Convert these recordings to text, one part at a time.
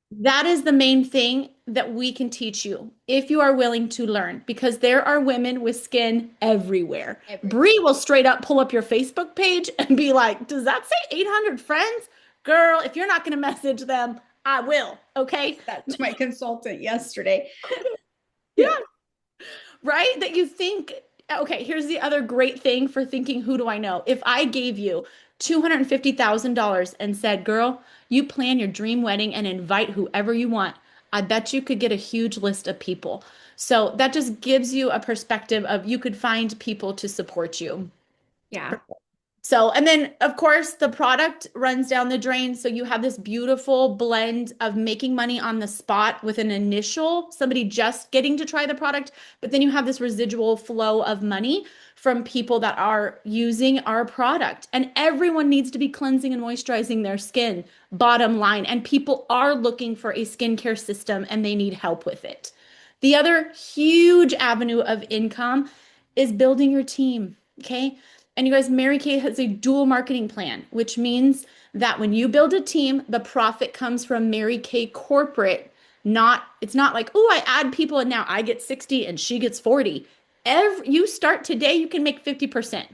That is the main thing that we can teach you if you are willing to learn, because there are women with skin everywhere. Everywhere. Bree will straight up pull up your Facebook page and be like, "Does that say 800 friends? Girl, if you're not going to message them, I will." Okay. That to my consultant yesterday. Yeah. Yeah. Right? That you think, okay, here's the other great thing for thinking, who do I know? If I gave you $250,000 and said, girl, you plan your dream wedding and invite whoever you want, I bet you could get a huge list of people. So that just gives you a perspective of you could find people to support you. Yeah. So, and then of course, the product runs down the drain. So you have this beautiful blend of making money on the spot with an initial, somebody just getting to try the product, but then you have this residual flow of money from people that are using our product. And everyone needs to be cleansing and moisturizing their skin, bottom line. And people are looking for a skincare system and they need help with it. The other huge avenue of income is building your team. Okay. And you guys, Mary Kay has a dual marketing plan, which means that when you build a team, the profit comes from Mary Kay corporate. Not, it's not like, oh, I add people and now I get 60 and she gets 40. You start today, you can make 50%.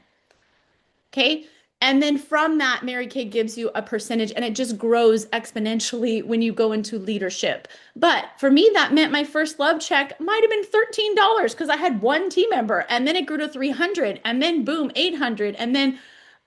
Okay. And then from that, Mary Kay gives you a percentage and it just grows exponentially when you go into leadership. But for me, that meant my first love check might have been $13 because I had one team member and then it grew to 300 and then boom, 800. And then,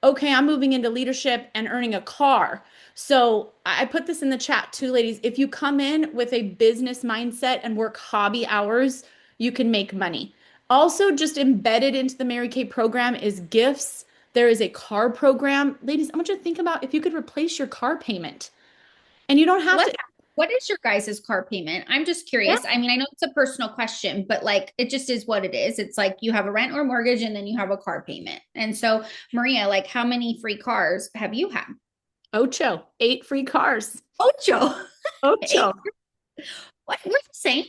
okay, I'm moving into leadership and earning a car. So I put this in the chat too, ladies. If you come in with a business mindset and work hobby hours, you can make money. Also, just embedded into the Mary Kay program is gifts. There is a car program. Ladies, I want you to think about if you could replace your car payment and you don't have What to. what is your guys' car payment? I'm just Yeah. curious. I mean, I know it's a personal question, but like it just is what it is. It's like you have a rent or mortgage and then you have a car payment. And so, Maria, like how many free cars have you had? Ocho, 8 free cars. Ocho. Ocho. Eight. What we're the same.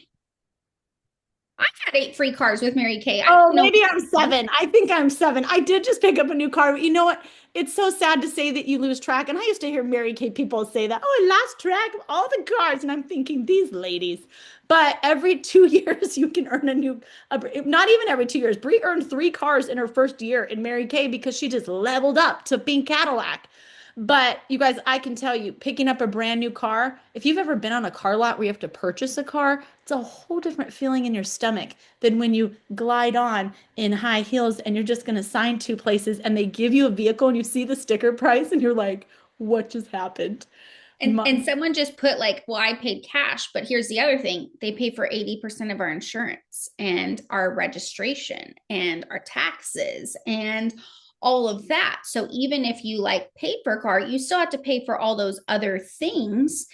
I've had 8 free cars with Mary Kay. I Oh, don't know. maybe I'm 7. I think I'm 7. I did just pick up a new car. But you know what? It's so sad to say that you lose track. And I used to hear Mary Kay people say that, oh, I lost track of all the cars. And I'm thinking, these ladies. But every 2 years, you can earn not even every 2 years. Brie earned 3 cars in her first year in Mary Kay because she just leveled up to pink Cadillac. But you guys, I can tell you, picking up a brand new car, if you've ever been on a car lot where you have to purchase a car, it's a whole different feeling in your stomach than when you glide on in high heels and you're just going to sign 2 places and they give you a vehicle and you see the sticker price and you're like, what just happened? And someone just put like, well, I paid cash, but here's the other thing. They pay for 80% of our insurance and our registration and our taxes and all of that. So even if you like paid for a car, you still have to pay for all those other things.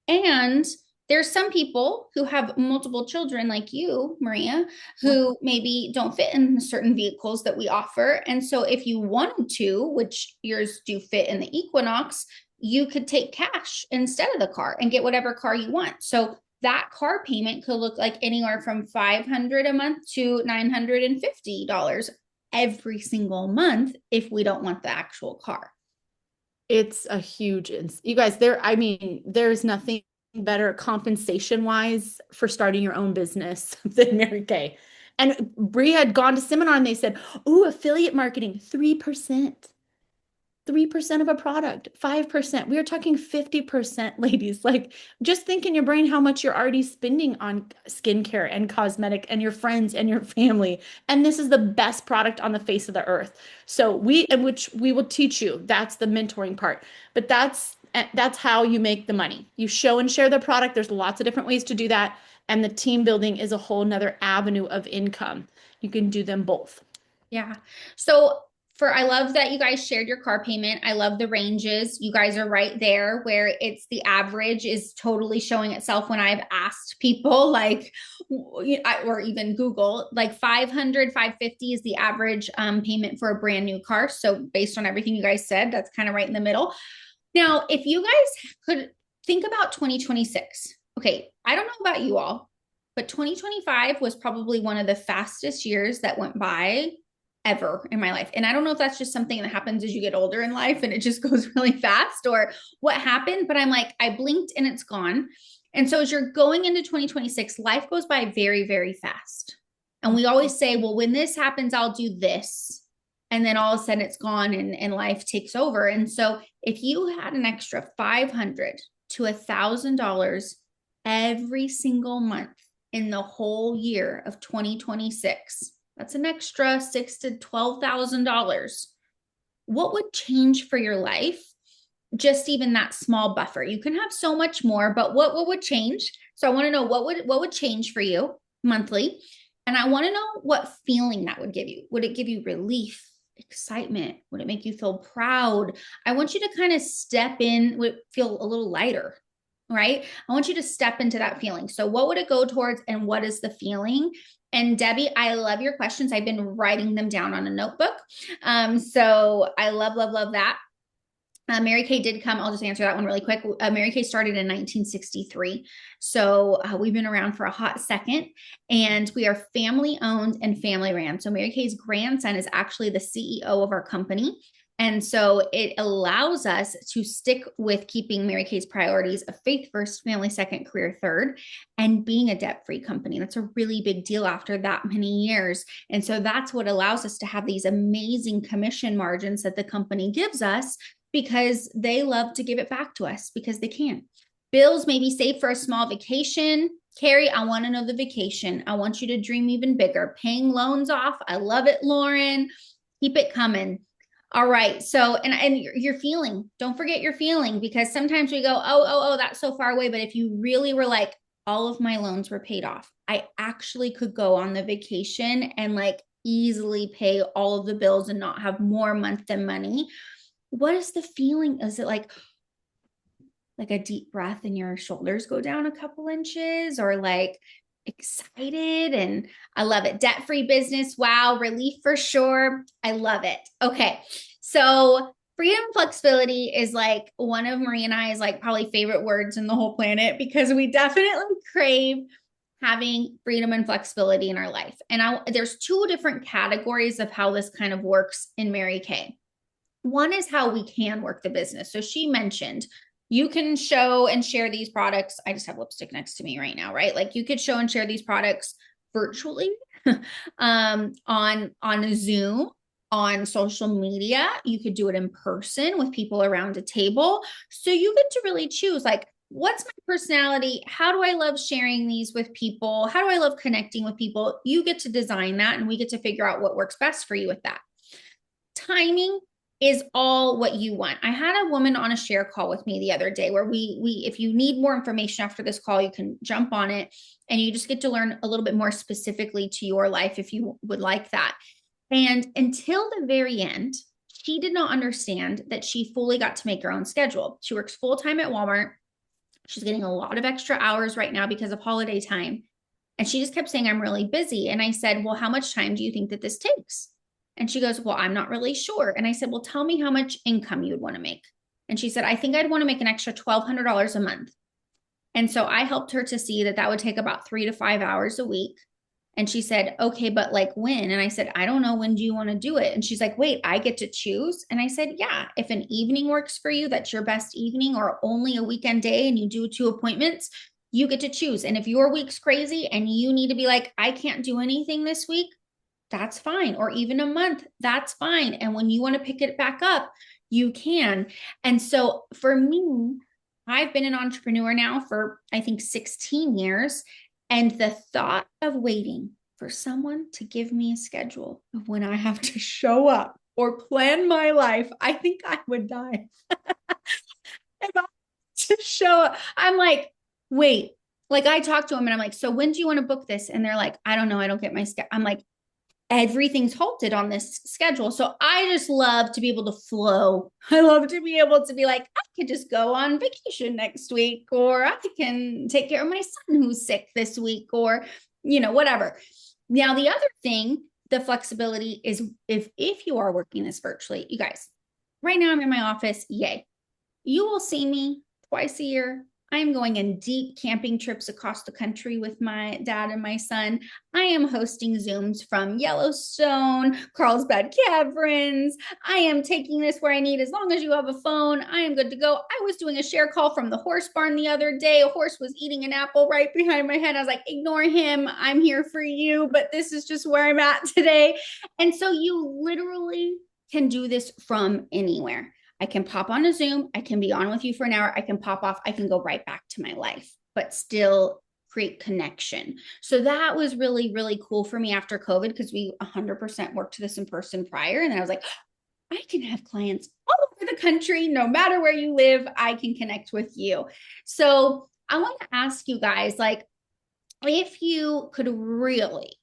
And there's some people who have multiple children like you, Maria, who maybe don't fit in certain vehicles that we offer. And so if you wanted to, which yours do fit in the Equinox, you could take cash instead of the car and get whatever car you want. So that car payment could look like anywhere from 500 a month to $950 every single month if we don't want the actual car. It's a huge, you guys, I mean, there's nothing better compensation wise for starting your own business than Mary Kay. And Brie had gone to seminar and they said, "Ooh, affiliate marketing, 3%. 3% of a product, 5%. We are talking 50%, ladies. Like, just think in your brain how much you're already spending on skincare and cosmetic and your friends and your family. And this is the best product on the face of the earth. So in which we will teach you. That's the mentoring part. But that's how you make the money. You show and share the product. There's lots of different ways to do that. And the team building is a whole nother avenue of income. You can do them both. Yeah. So I love that you guys shared your car payment. I love the ranges. You guys are right there where it's the average is totally showing itself when I've asked people like, or even Google, like 500, 550 is the average payment for a brand new car. So based on everything you guys said, that's kind of right in the middle. Now, if you guys could think about 2026, okay, I don't know about you all, but 2025 was probably one of the fastest years that went by ever in my life. And I don't know if that's just something that happens as you get older in life and it just goes really fast or what happened, but I'm like, I blinked and it's gone. And so as you're going into 2026, life goes by very, very fast. And we always say, well, when this happens, I'll do this. And then all of a sudden it's gone and life takes over. And so if you had an extra $500 to $1,000 every single month in the whole year of 2026, that's an extra $6,000 to $12,000. What would change for your life? Just even that small buffer. You can have so much more, but what would change? So I want to know what would change for you monthly. And I want to know what feeling that would give you. Would it give you relief, excitement? Would it make you feel proud? I want you to kind of step in, would feel a little lighter, right? I want you to step into that feeling. So what would it go towards and what is the feeling? And Debbie, I love your questions. I've been writing them down on a notebook. So I love that. Mary Kay did come. I'll just answer that one really quick. Mary Kay started in 1963. So we've been around for a hot second and we are family owned and family ran. So Mary Kay's grandson is actually the CEO of our company. And so it allows us to stick with keeping Mary Kay's priorities of faith first, family second, career third, and being a debt-free company. That's a really big deal after that many years. And so that's what allows us to have these amazing commission margins that the company gives us because they love to give it back to us because they can. Bills maybe save for a small vacation. Carrie, I want to know the vacation. I want you to dream even bigger. Paying loans off. I love it, Lauren. Keep it coming. All right. So, and your feeling, don't forget your feeling because sometimes we go, oh, that's so far away. But if you really were like, all of my loans were paid off, I actually could go on the vacation and like easily pay all of the bills and not have more month than money. What is the feeling? Is it like a deep breath and your shoulders go down a couple inches or like excited? And I love it. Debt-free business. Wow. Relief for sure. I love it. Okay. So freedom and flexibility is like one of Marie and I's like probably favorite words in the whole planet because we definitely crave having freedom and flexibility in our life. And there's two different categories of how this kind of works in Mary Kay. One is how we can work the business. So she mentioned you can show and share these products. I just have lipstick next to me right now, right? Like you could show and share these products virtually on Zoom, on social media. You could do it in person with people around a table. So you get to really choose like, what's my personality? How do I love sharing these with people? How do I love connecting with people? You get to design that and we get to figure out what works best for you with that. Timing is all what you want. I had a woman on a share call with me the other day where we if you need more information after this call, you can jump on it and you just get to learn a little bit more specifically to your life if you would like that. And until the very end, she did not understand that she fully got to make her own schedule. She works full-time at Walmart. She's getting a lot of extra hours right now because of holiday time. And she just kept saying, I'm really busy. And I said, well, how much time do you think that this takes? And she goes, well, I'm not really sure. And I said, well, tell me how much income you would want to make. And she said, I think I'd want to make an extra $1,200 a month. And so I helped her to see that that would take about 3 to 5 hours a week. And she said, okay, but like when? And I said, I don't know. When do you want to do it? And she's like, wait, I get to choose. And I said, yeah, if an evening works for you, that's your best evening, or only a weekend day and you do 2 appointments, you get to choose. And if your week's crazy and you need to be like, I can't do anything this week, that's fine. Or even a month, that's fine. And when you want to pick it back up, you can. And so for me, I've been an entrepreneur now for, I think, 16 years. And the thought of waiting for someone to give me a schedule of when I have to show up or plan my life, I think I would die. If I to show up, I'm like, wait, like I talked to them and I'm like, so when do you want to book this? And they're like, I don't know. I don't get my schedule. I'm like, everything's halted on this schedule. So I just love to be able to flow. I love to be able to be like, I could just go on vacation next week, or I can take care of my son who's sick this week, or, you know, whatever. Now, the other thing, the flexibility is if you are working this virtually, you guys, right now I'm in my office. Yay. You will see me twice a year, I am going on deep camping trips across the country with my dad and my son. I am hosting Zooms from Yellowstone, Carlsbad Caverns. I am taking this where I need. As long as you have a phone, I am good to go. I was doing a share call from the horse barn the other day. A horse was eating an apple right behind my head. I was like, ignore him. I'm here for you, but this is just where I'm at today. And so you literally can do this from anywhere. I can pop on a Zoom. I can be on with you for an hour. I can pop off. I can go right back to my life, but still create connection. So that was really, really cool for me after COVID because we 100% worked this in person prior. And then I was like, I can have clients all over the country, no matter where you live, I can connect with you. So I want to ask you guys, like, if you could really,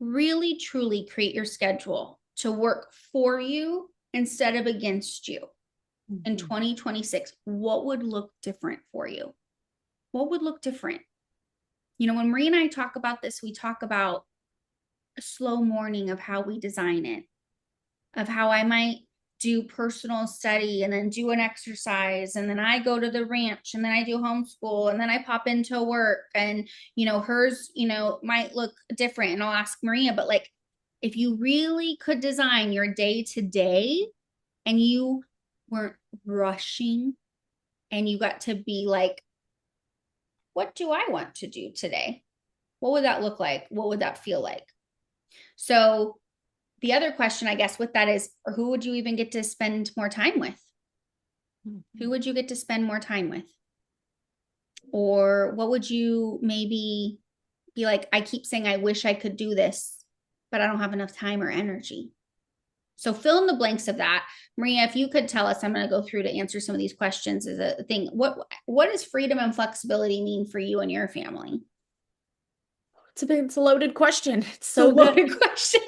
really, truly create your schedule to work for you instead of against you in 2026, what would look different for you? What would look different? You know, when Marie and I talk about this, we talk about a slow morning of how we design it, of how I might do personal study and then do an exercise and then I go to the ranch and then I do homeschool and then I pop into work and hers might look different and I'll ask Maria, but like if you really could design your day to day and you weren't rushing and you got to be like, what do I want to do today? What would that look like? What would that feel like? So the other question, I guess, with that is, who would you even get to spend more time with? Who would you get to spend more time with? Or what would you maybe be like, I keep saying, I wish I could do this, but I don't have enough time or energy. So fill in the blanks of that. Maria, if you could tell us, I'm going to go through to answer some of these questions as a thing. What does freedom and flexibility mean for you and your family? It's a loaded question. It's So so good. loaded question.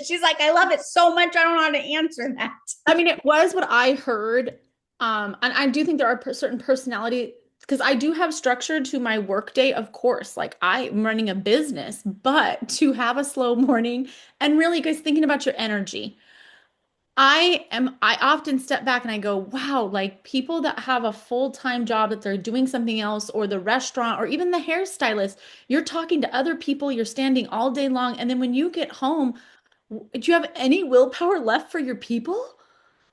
She's like, I love it so much. I don't know how to answer that. I mean, it was what I heard. And I do think there are certain personality because I do have structure to my workday, of course. Like I'm running a business, but to have a slow morning and really, guys, thinking about your energy. I often step back and I go, wow, like people that have a full-time job that they're doing something else, or the restaurant, or even the hairstylist, you're talking to other people, you're standing all day long. And then when you get home, do you have any willpower left for your people?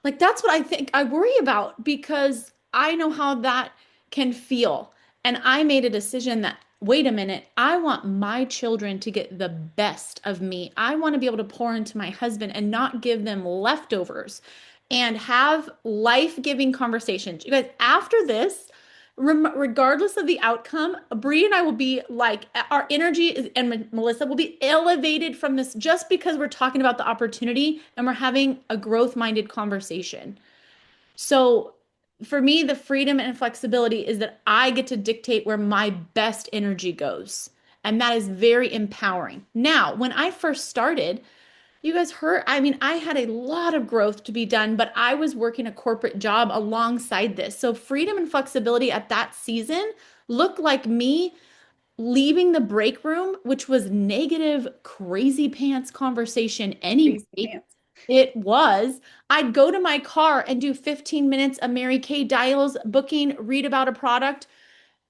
Like that's what I think I worry about because I know how that can feel. And I made a decision that, wait a minute, I want my children to get the best of me. I want to be able to pour into my husband and not give them leftovers and have life-giving conversations. You guys, after this, regardless of the outcome, Bree and I will be like, our energy and Melissa will be elevated from this just because we're talking about the opportunity and we're having a growth-minded conversation. So for me, the freedom and flexibility is that I get to dictate where my best energy goes. And that is very empowering. Now, when I first started, you guys heard, I mean, I had a lot of growth to be done, but I was working a corporate job alongside this. So freedom and flexibility at that season looked like me leaving the break room, which was negative, crazy pants conversation anyway. It was. I'd go to my car and do 15 minutes of Mary Kay Dials booking, read about a product,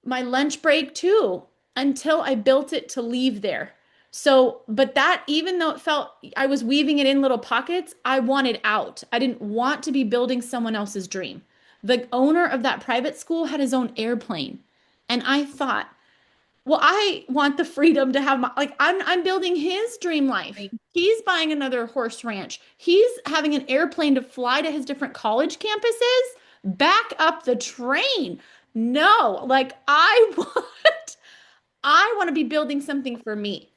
my lunch break too, until I built it to leave there. So, but that, even though it felt I was weaving it in little pockets, I wanted out. I didn't want to be building someone else's dream. The owner of that private school had his own airplane. And I thought, well, I want the freedom to have my like I'm building his dream life. Right. He's buying another horse ranch. He's having an airplane to fly to his different college campuses. Back up the train. No, like I want to be building something for me.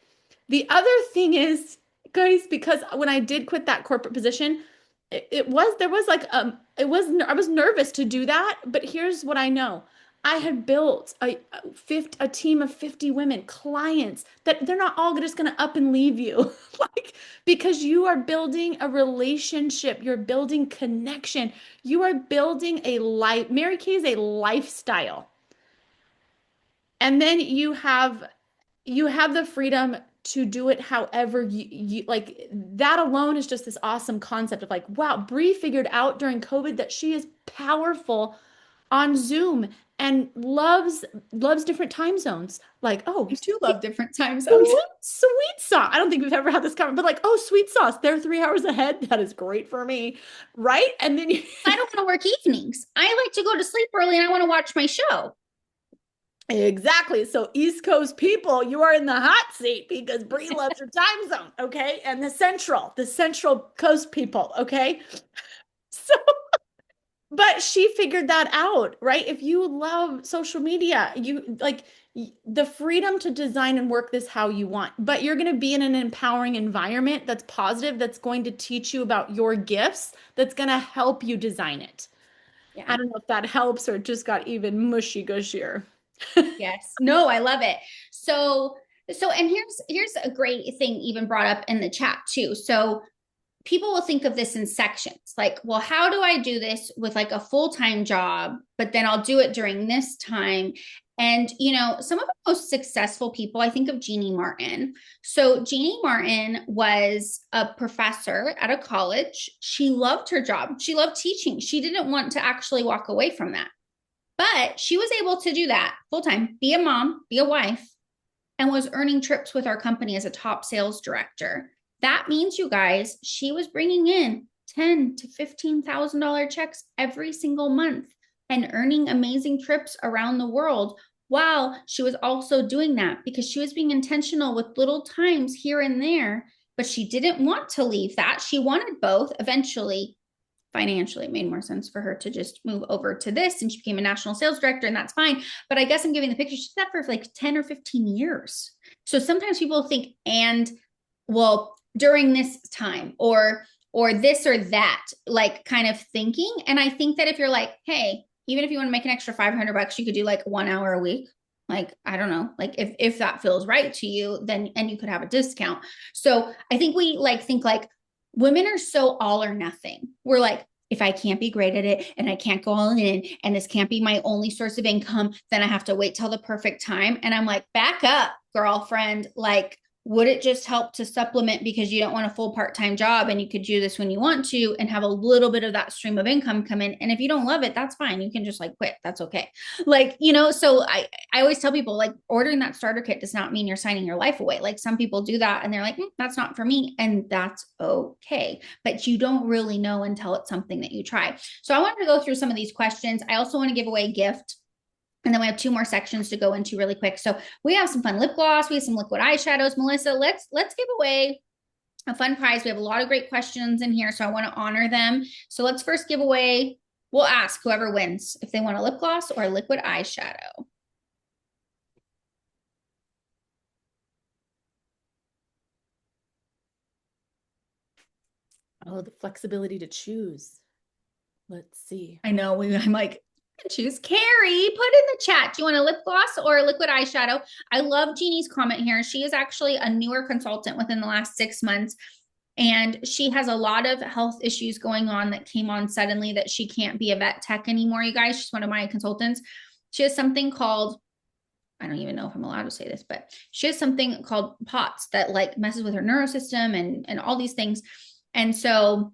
The other thing is, guys, because when I did quit that corporate position, it was there was like I was nervous to do that, but here's what I know. I had built a team of 50 women, clients that they're not all just going to up and leave you. Like because you are building a relationship, you're building connection, you are building a life. Mary Kay is a lifestyle. And then you have the freedom to do it however you like. That alone is just this awesome concept of like, wow, Bree figured out during COVID that she is powerful on Zoom and loves different time zones. Like, oh, I do love different time zones. sweet, sweet sauce. I don't think we've ever had this covered, but like, oh, sweet sauce. They're 3 hours ahead. That is great for me. Right. And then you I don't want to work evenings. I like to go to sleep early and I want to watch my show. exactly. So East Coast people, you are in the hot seat because Bree loves your time zone. Okay. And the Central Coast people. Okay. So but she figured that out, right? If you love social media, you like the freedom to design and work this how you want, but you're going to be in an empowering environment that's positive, that's going to teach you about your gifts, that's going to help you design it. Yeah. I don't know if that helps or it just got even mushy gushier. Yes. No, I love it. So and here's a great thing even brought up in the chat too. So people will think of this in sections like, well, how do I do this with like a full-time job, but then I'll do it during this time? And, some of the most successful people, I think of Jeannie Martin. So, Jeannie Martin was a professor at a college. She loved her job. She loved teaching. She didn't want to actually walk away from that. But she was able to do that full time, be a mom, be a wife, and was earning trips with our company as a top sales director. That means, you guys, she was bringing in ten to $15,000 checks every single month and earning amazing trips around the world while she was also doing that because she was being intentional with little times here and there. But she didn't want to leave that. She wanted both. Eventually, financially, it made more sense for her to just move over to this, and she became a national sales director, and that's fine. But I guess I'm giving the picture. She did that for like 10 or 15 years. So sometimes people think, and well, during this time or this or that, like kind of thinking. And I think that if you're like, hey, even if you want to make an extra $500, you could do like 1 hour a week. Like, I don't know, like if that feels right to you, then, and you could have a discount. So I think we like think like women are so all or nothing. We're like, if I can't be great at it and I can't go all in and this can't be my only source of income, then I have to wait till the perfect time. And I'm like, back up, girlfriend. Like, would it just help to supplement because you don't want a full part-time job and you could do this when you want to and have a little bit of that stream of income come in? And if you don't love it, that's fine. You can just like quit. That's okay. Like, so I always tell people like ordering that starter kit does not mean you're signing your life away. Like some people do that and they're like, that's not for me. And that's okay. But you don't really know until it's something that you try. So I wanted to go through some of these questions. I also want to give away a gift. And then we have 2 more sections to go into really quick. So we have some fun lip gloss. We have some liquid eyeshadows. Melissa, let's give away a fun prize. We have a lot of great questions in here, so I want to honor them. So let's first give away, we'll ask whoever wins if they want a lip gloss or a liquid eyeshadow. Oh, the flexibility to choose. Let's see. I know, I'm like, choose. Carrie, put in the chat. Do you want a lip gloss or a liquid eyeshadow? I love Jeannie's comment here. She is actually a newer consultant within the last 6 months. And she has a lot of health issues going on that came on suddenly that she can't be a vet tech anymore, you guys. She's one of my consultants. She has something called, I don't even know if I'm allowed to say this, but she has something called POTS that like messes with her neurosystem and all these things. And so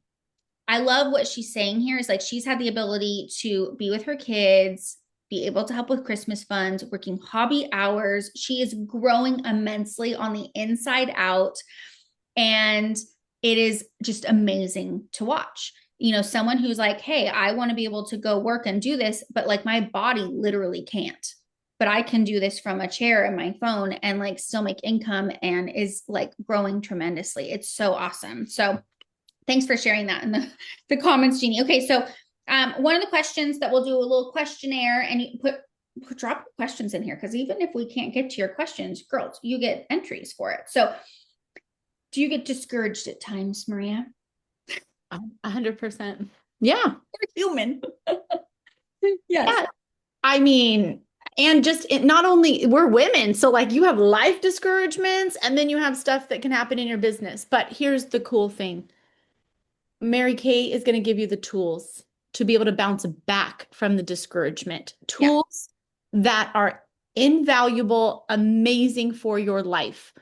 I love what she's saying here is like she's had the ability to be with her kids, be able to help with Christmas funds, working hobby hours. She is growing immensely on the inside out. And it is just amazing to watch. Someone who's like, hey, I want to be able to go work and do this, but like my body literally can't. But I can do this from a chair and my phone and like still make income and is like growing tremendously. It's so awesome. So thanks for sharing that in the comments, Jeannie. Okay, so one of the questions that we'll do a little questionnaire and you drop questions in here because even if we can't get to your questions, girls, you get entries for it. So do you get discouraged at times, Maria? 100%. Yeah. We're human. Yes. Yeah. I mean, and just not only we're women, so like you have life discouragements and then you have stuff that can happen in your business. But here's the cool thing. Mary Kay is going to give you the tools to be able to bounce back from the discouragement. Tools that are invaluable, amazing for your life.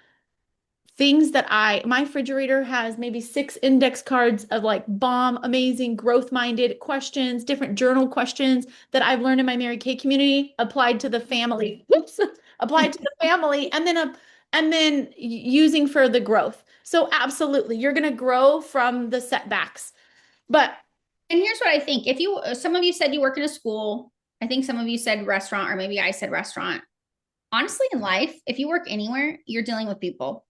things that my refrigerator has maybe 6 index cards of like bomb, amazing, growth-minded questions, different journal questions that I've learned in my Mary Kay community, applied to the family. Oops, applied to the family, and then using for the growth. So absolutely, you're going to grow from the setbacks. But And here's what I think. If you, some of you said you work in a school, I think some of you said restaurant, or maybe I said restaurant. Honestly, in life, if you work anywhere, you're dealing with people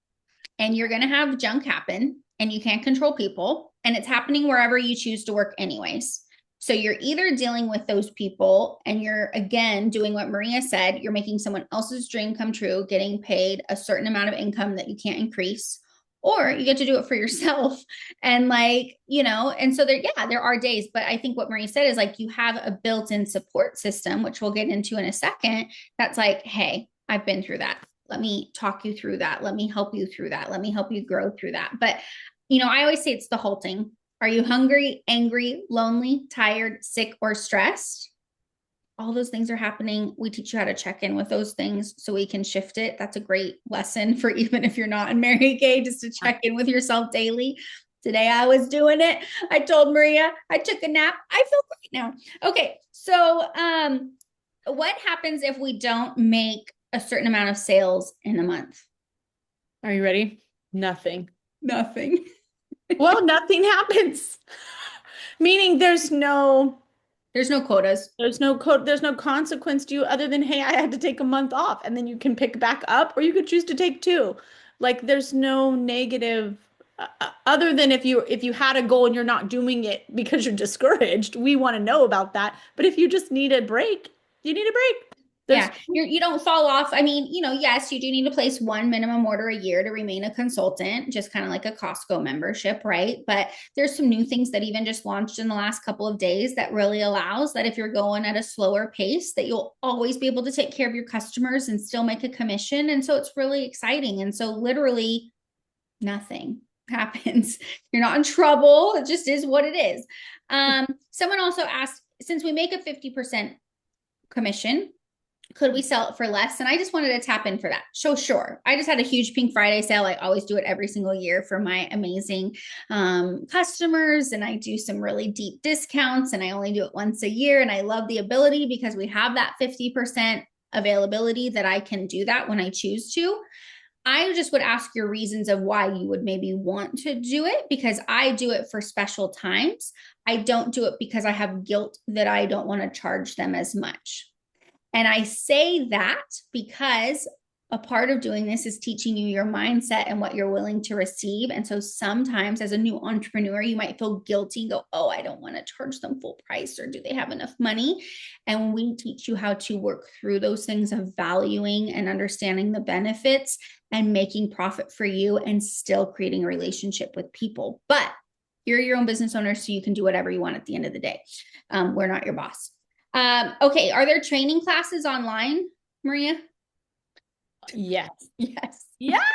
and you're going to have junk happen and you can't control people. And it's happening wherever you choose to work, anyways. So you're either dealing with those people and you're, again, doing what Maria said, you're making someone else's dream come true, getting paid a certain amount of income that you can't increase, or you get to do it for yourself. And like, you know, and so there, yeah, there are days, but I think what Maria said is like, you have a built-in support system, which we'll get into in a second. That's like, hey, I've been through that. Let me talk you through that. Let me help you through that. Let me help you grow through that. But, you know, I always say it's the halting. Are you hungry, angry, lonely, tired, sick, or stressed? All those things are happening. We teach you how to check in with those things so we can shift it. That's a great lesson for even if you're not in Mary Kay, just to check in with yourself daily. Today I was doing it. I told Maria I took a nap. I feel great now. Okay. So what happens if we don't make a certain amount of sales in a month? are you ready? Nothing. Nothing. Well, nothing happens. Meaning There's no quotas. there's no consequence to you other than, hey, I had to take a month off, and then you can pick back up, or you could choose to take two. Like there's no negative other than if you had a goal and you're not doing it because you're discouraged, we want to know about that. But if you just need a break, you need a break. There's Yeah, you don't fall off. I mean, you know, yes, you do need to place one minimum order a year to remain a consultant, just kind of like a Costco membership, right? But there's some new things that even just launched in the last couple of days that really allows that if you're going at a slower pace, that you'll always be able to take care of your customers and still make a commission. And so it's really exciting. And so literally nothing happens. You're not in trouble. It just is what it is. Someone also asked, since we make a 50% commission, could we sell it for less? And I just wanted to tap in for that. So sure. I just had a huge Pink Friday sale. I always do it every single year for my amazing customers. And I do some really deep discounts, and I only do it once a year. And I love the ability because we have that 50% availability that I can do that when I choose to. I just would ask your reasons of why you would maybe want to do it, because I do it for special times. I don't do it because I have guilt that I don't want to charge them as much. And I say that because a part of doing this is teaching you your mindset and what you're willing to receive. And so sometimes as a new entrepreneur, you might feel guilty and go, oh, I don't want to charge them full price, or do they have enough money? And we teach you how to work through those things of valuing and understanding the benefits and making profit for you and still creating a relationship with people. But you're your own business owner, so you can do whatever you want at the end of the day. We're not your boss. Okay. Are there training classes online, Maria? yes. Yes. Yes.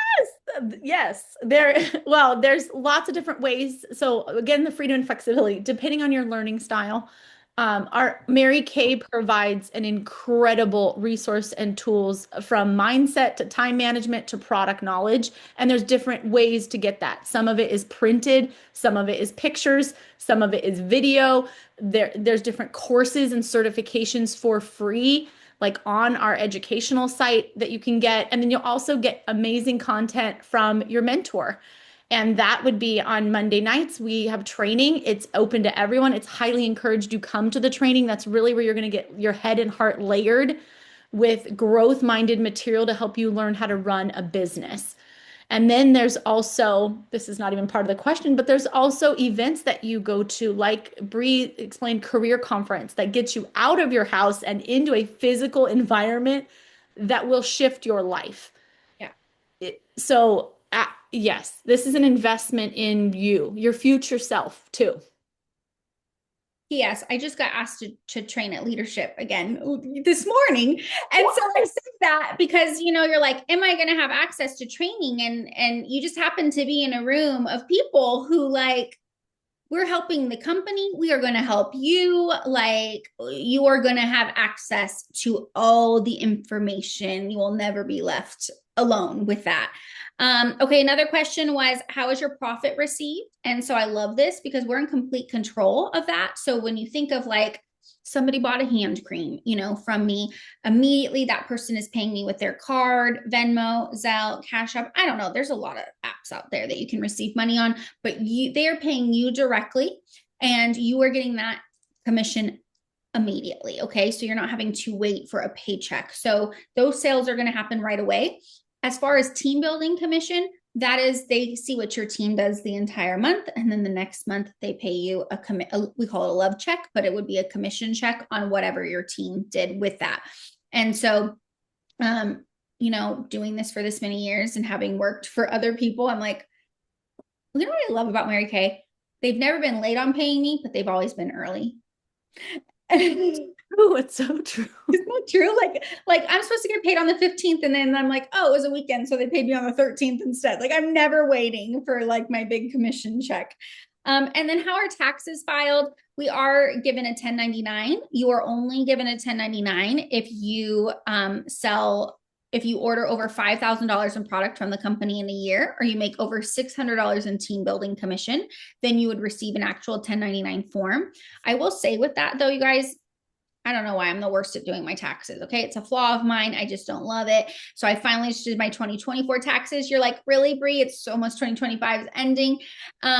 Yes. There's lots of different ways. So again, the freedom and flexibility, depending on your learning style. Our Mary Kay provides an incredible resource and tools from mindset to time management to product knowledge. And there's different ways to get that. Some of it is printed, some of it is pictures, some of it is video. There's different courses and certifications for free, like on our educational site that you can get. And then you'll also get amazing content from your mentor. And that would be on Monday nights. We have training. It's open to everyone. It's highly encouraged you come to the training. That's really where you're going to get your head and heart layered with growth-minded material to help you learn how to run a business. And then there's also, this is not even part of the question, but there's also events that you go to, like Bree explained, career conference that gets you out of your house and into a physical environment that will shift your life. Yeah. Yes, this is an investment in you, your future self too. Yes, I just got asked to train at leadership again this morning. And so I said that because, you know, you're like, am I going to have access to training? And you just happen to be in a room of people who like we're helping the company. We are going to help you. Like, you are going to have access to all the information. You will never be left alone with that. Okay, another question was, how is your profit received? And so I love this because we're in complete control of that. So when you think of like somebody bought a hand cream, from me, immediately that person is paying me with their card, Venmo, Zelle, Cash App. I don't know. There's a lot of apps out there that you can receive money on, but they are paying you directly and you are getting that commission immediately. Okay. So you're not having to wait for a paycheck. So those sales are going to happen right away. As far as team building commission, that is, they see what your team does the entire month, and then the next month they pay you we call it a love check, but it would be a commission check on whatever your team did with that. And so, doing this for this many years and having worked for other people, I'm like, you know what I love about Mary Kay? They've never been late on paying me, but they've always been early. Oh, it's so true. Isn't that true? Like I'm supposed to get paid on the 15th and then I'm like, oh, it was a weekend. So they paid me on the 13th instead. Like I'm never waiting for like my big commission check. And then how are taxes filed? We are given a 1099. You are only given a 1099 if you if you order over $5,000 in product from the company in a year, or you make over $600 in team building commission, then you would receive an actual 1099 form. I will say with that though, you guys, I don't know why I'm the worst at doing my taxes. Okay. It's a flaw of mine. I just don't love it. So I finally just did my 2024 taxes. You're like, really, Brie? It's almost 2025 is ending. But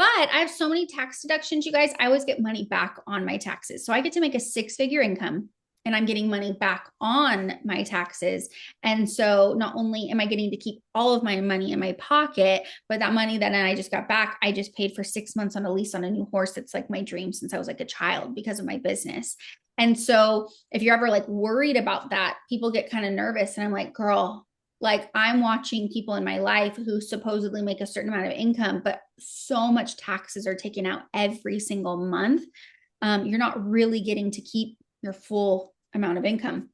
I have so many tax deductions, you guys. I always get money back on my taxes. So I get to make a 6-figure income and I'm getting money back on my taxes. And so not only am I getting to keep all of my money in my pocket, but that money that I just got back, I just paid for 6 months on a lease on a new horse. It's like my dream since I was like a child because of my business. And so if you're ever like worried about that, people get kind of nervous. And I'm like, girl, like I'm watching people in my life who supposedly make a certain amount of income, but so much taxes are taken out every single month. You're not really getting to keep your full amount of income.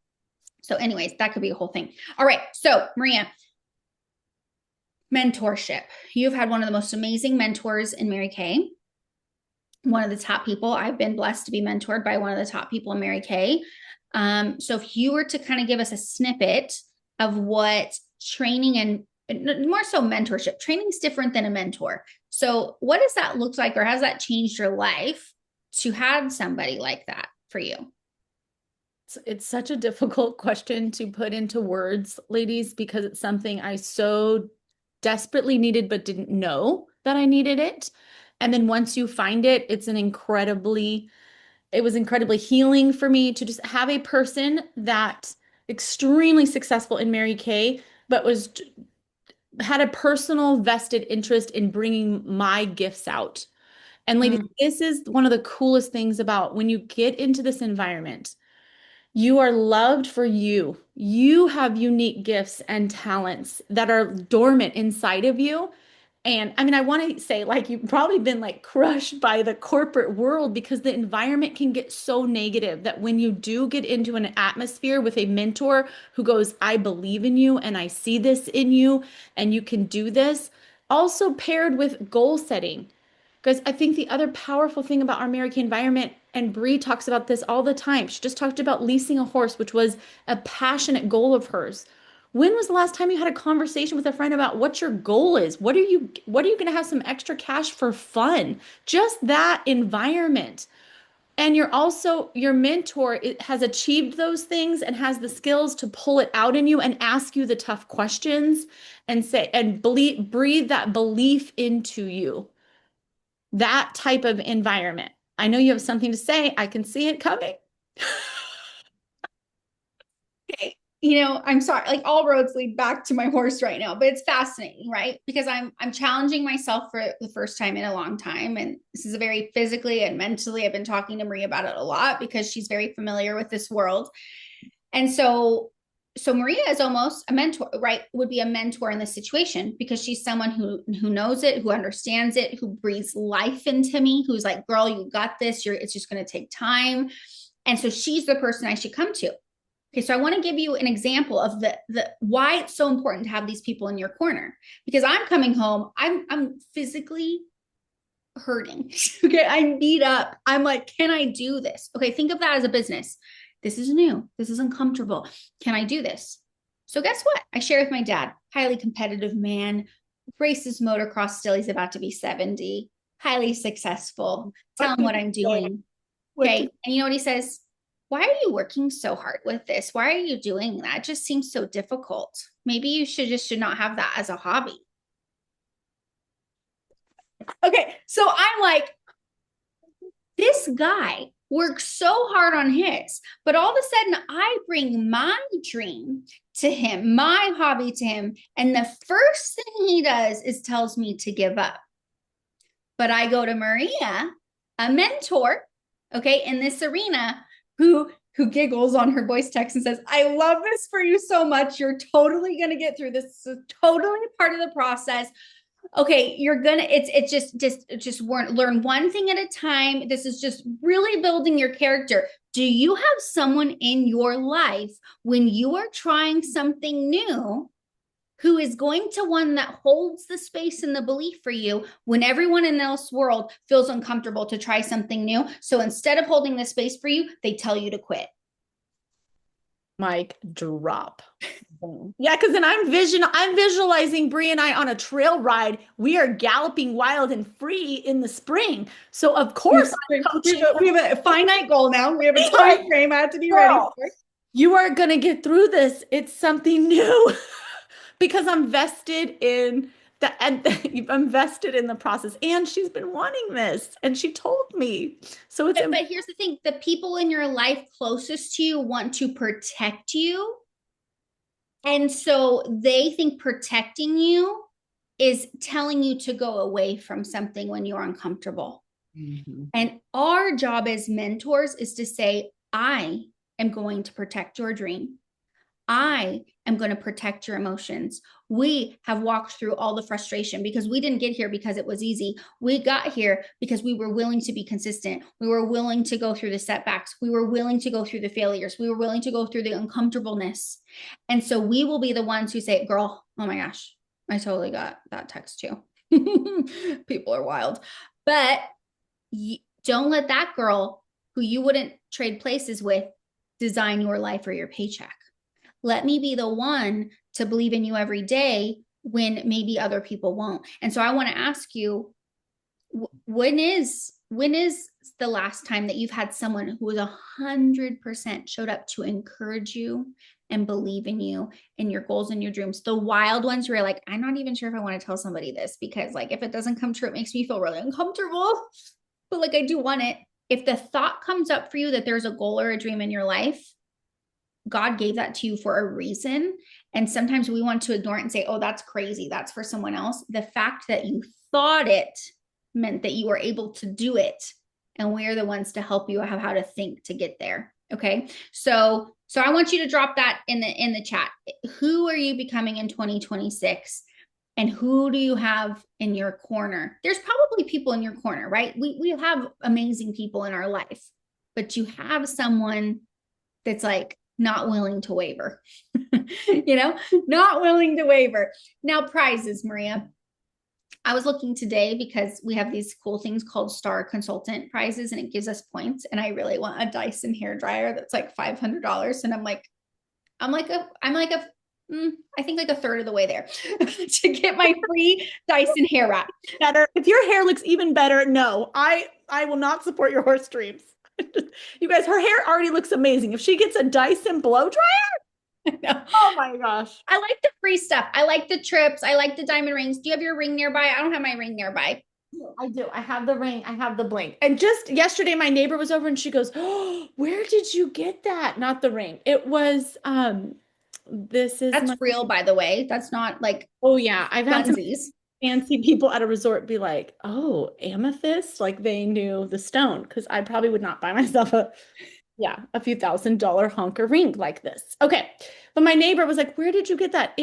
So anyways, that could be a whole thing. All right. So Maria, mentorship. You've had one of the most amazing mentors in Mary Kay. One of the top people. I've been blessed to be mentored by one of the top people in Mary Kay. So if you were to kind of give us a snippet of what training and more so mentorship, training's different than a mentor. So what does that look like, or has that changed your life to have somebody like that for you? It's such a difficult question to put into words, ladies, because it's something I so desperately needed, but didn't know that I needed it. And then once you find it, it was incredibly healing for me to just have a person that extremely successful in Mary Kay, but had a personal vested interest in bringing my gifts out. And ladies, this is one of the coolest things about when you get into this environment. You are loved for you. You have unique gifts and talents that are dormant inside of you. And I mean, I want to say, like, you've probably been like crushed by the corporate world because the environment can get so negative that when you do get into an atmosphere with a mentor who goes, I believe in you and I see this in you and you can do this, also paired with goal setting. Because I think the other powerful thing about our Mary Kay environment, and Brie talks about this all the time. She just talked about leasing a horse, which was a passionate goal of hers. When was the last time you had a conversation with a friend about what your goal is? What are you going to have some extra cash for fun? Just that environment. And your mentor has achieved those things and has the skills to pull it out in you and ask you the tough questions and breathe that belief into you. That type of environment. I know you have something to say. I can see it coming. Okay. I'm sorry, like all roads lead back to my horse right now, but it's fascinating, right? Because I'm challenging myself for the first time in a long time. And this is a very physically and mentally, I've been talking to Maria about it a lot because she's very familiar with this world. And so Maria is almost a mentor, right? Would be a mentor in this situation because she's someone who knows it, who understands it, who breathes life into me, who's like, girl, you got this. It's just going to take time. And so she's the person I should come to. Okay, so I want to give you an example of the why it's so important to have these people in your corner. Because I'm coming home, I'm physically hurting. Okay, I'm beat up. I'm like, can I do this? Okay, think of that as a business. This is new. This is uncomfortable. Can I do this? So guess what? I share with my dad, highly competitive man, races motocross still. He's about to be 70, highly successful. Tell him what I'm doing. Okay. And you know what he says? Why are you working so hard with this? Why are you doing that? It just seems so difficult. Maybe you should not have that as a hobby. Okay. So I'm like, this guy works so hard on his, but all of a sudden I bring my dream to him, my hobby to him. And the first thing he does is tells me to give up. But I go to Maria, a mentor, okay, in this arena, who giggles on her voice text and says, I love this for you so much. You're totally going to get through this. This is totally part of the process. Okay, you're gonna, it's just learn one thing at a time. This is just really building your character. Do you have someone in your life when you are trying something new who is going to one that holds the space and the belief for you when everyone in this world feels uncomfortable to try something new? So instead of holding the space for you, they tell you to quit. Mic drop. Yeah, because then I'm visualizing Brie and I on a trail ride. We are galloping wild and free in the spring. So of course we have a finite goal now. We have a time frame I have to be ready for. You are gonna get through this. It's something new. Because I'm vested in I'm vested in the process. And she's been wanting this. And she told me. So it's but here's the thing, the people in your life closest to you want to protect you. And so they think protecting you is telling you to go away from something when you're uncomfortable. Mm-hmm. And our job as mentors is to say, I am going to protect your dream. I am going to protect your emotions. We have walked through all the frustration because we didn't get here because it was easy. We got here because we were willing to be consistent. We were willing to go through the setbacks. We were willing to go through the failures. We were willing to go through the uncomfortableness. And so we will be the ones who say, girl, oh my gosh, I totally got that text too. People are wild. But don't let that girl who you wouldn't trade places with design your life or your paycheck. Let me be the one to believe in you every day when maybe other people won't. And so I want to ask you, when is the last time that you've had someone who was 100% showed up to encourage you and believe in you and your goals and your dreams? The wild ones where you're like, I'm not even sure if I want to tell somebody this because like, if it doesn't come true, it makes me feel really uncomfortable, but like, I do want it. If the thought comes up for you that there's a goal or a dream in your life, God gave that to you for a reason. And sometimes we want to ignore it and say, oh, that's crazy. That's for someone else. The fact that you thought it meant that you were able to do it. And we're the ones to help you have how to think to get there. Okay. So I want you to drop that in the chat. Who are you becoming in 2026? And who do you have in your corner? There's probably people in your corner, right? We have amazing people in our life, but you have someone that's like, not willing to waver, not willing to waver. Now, prizes, Maria. I was looking today because we have these cool things called Star Consultant prizes and it gives us points. And I really want a Dyson hair dryer that's like $500. And I think like a third of the way there to get my free Dyson hair wrap. Better. If your hair looks even better, no, I will not support your horse dreams. You guys, her hair already looks amazing. If she gets a Dyson blow dryer, oh my gosh. I like the free stuff. I like the trips. I like the diamond rings. Do you have your ring nearby? I don't have my ring nearby. I do. I have the ring. I have the bling. And just yesterday, my neighbor was over and she goes, oh, where did you get that? Not the ring. It was, that's real, by the way. That's not like, oh yeah. I've had some fancy people at a resort be like, oh, amethyst, like they knew the stone, because I probably would not buy myself a few $1,000 honker ring like this. Okay, but my neighbor was like, where did you get that?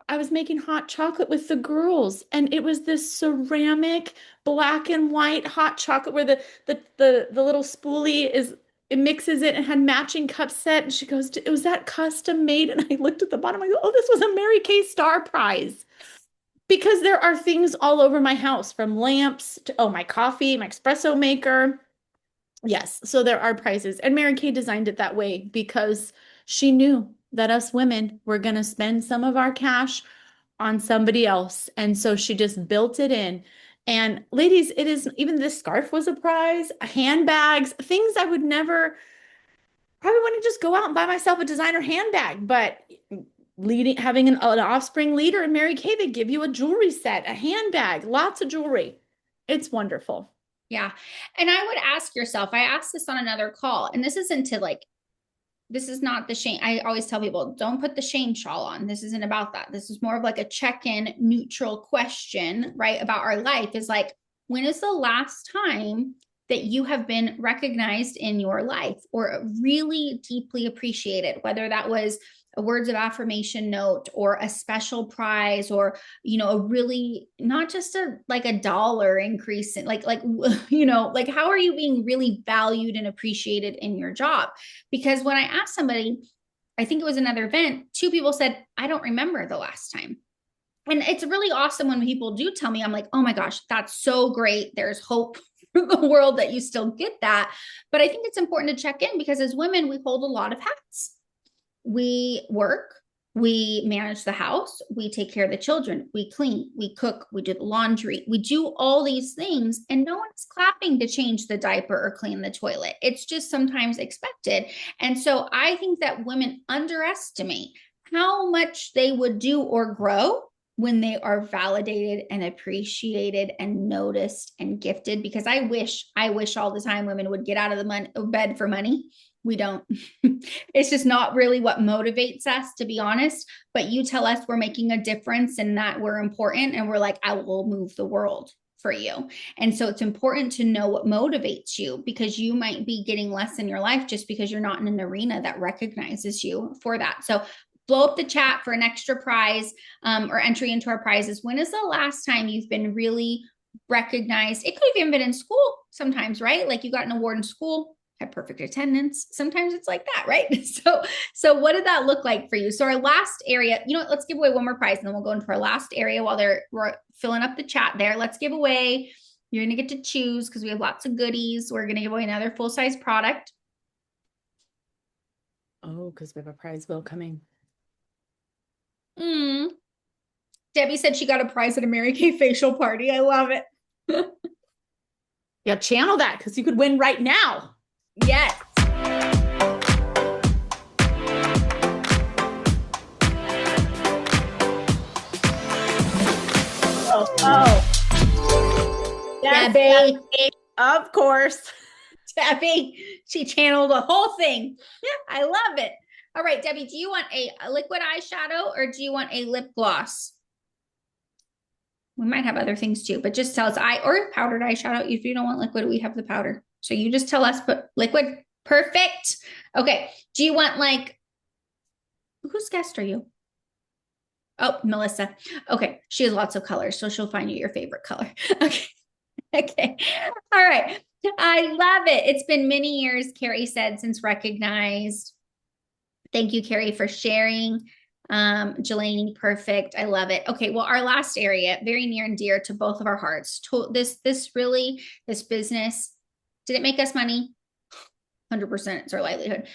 I was making hot chocolate with the girls, and it was this ceramic black and white hot chocolate where the little spoolie it mixes it and had matching cup set. And she goes, was that custom made? And I looked at the bottom, I go, oh, this was a Mary Kay Star prize. Because there are things all over my house, from lamps to, oh, my coffee, my espresso maker. Yes, so there are prices. And Mary Kay designed it that way because she knew that us women were going to spend some of our cash on somebody else. And so she just built it in. And ladies, it is, even this scarf was a prize, handbags, things I would never, probably wouldn't just go out and buy myself a designer handbag, but leading, having an offspring leader in Mary Kay, they give you a jewelry set, a handbag, lots of jewelry. It's wonderful. Yeah. And I would ask yourself, I asked this on another call, and this isn't to like, this is not the shame. I always tell people, don't put the shame shawl on. This isn't about that. This is more of like a check-in neutral question, right? About our life is like, when is the last time that you have been recognized in your life or really deeply appreciated, whether that was a words of affirmation note or a special prize or, you know, a really, not just a like a dollar increase in like you know, like how are you being really valued and appreciated in your job? Because when I asked somebody, I think it was another event, two people said, I don't remember the last time. And it's really awesome when people do tell me, I'm like, oh my gosh, that's so great. There's hope for the world that you still get that. But I think it's important to check in because as women, we hold a lot of hats. We work, we manage the house, we take care of the children, we clean, we cook, we do the laundry, we do all these things, and no one's clapping to change the diaper or clean the toilet. It's just sometimes expected. And so I think that women underestimate how much they would do or grow when they are validated and appreciated and noticed and gifted. Because I wish all the time women would get out of the bed for money. We don't. It's just not really what motivates us, to be honest. But you tell us we're making a difference and that we're important, and we're like, I will move the world for you. And so it's important to know what motivates you, because you might be getting less in your life just because you're not in an arena that recognizes you for that. So blow up the chat for an extra prize or entry into our prizes. When is the last time you've been really recognized? It could have even been in school sometimes, right? Like you got an award in school, had perfect attendance. Sometimes it's like that, right? So what did that look like for you? So our last area, you know what, let's give away one more prize and then we'll go into our last area while we're filling up the chat there. Let's give away, you're going to get to choose because we have lots of goodies. We're going to give away another full-size product. Oh, because we have a prize bill coming. Debbie said she got a prize at a Mary Kay facial party. I love it. Yeah, channel that because you could win right now. Yes. Oh. Yes, Debbie. Of course. Debbie, she channeled the whole thing. Yeah, I love it. All right, Debbie, do you want a liquid eyeshadow or do you want a lip gloss? We might have other things too, but just tell us or powdered eyeshadow. If you don't want liquid, we have the powder. So you just tell us, but liquid, perfect. Okay. Do you want like, whose guest are you? Oh, Melissa. Okay. She has lots of colors, so she'll find you your favorite color. Okay. Okay. All right. I love it. It's been many years, Carrie said, since recognized. Thank you, Carrie, for sharing. Jelani, perfect. I love it. Okay, well, our last area, very near and dear to both of our hearts. This business, did it make us money? 100%. It's our livelihood.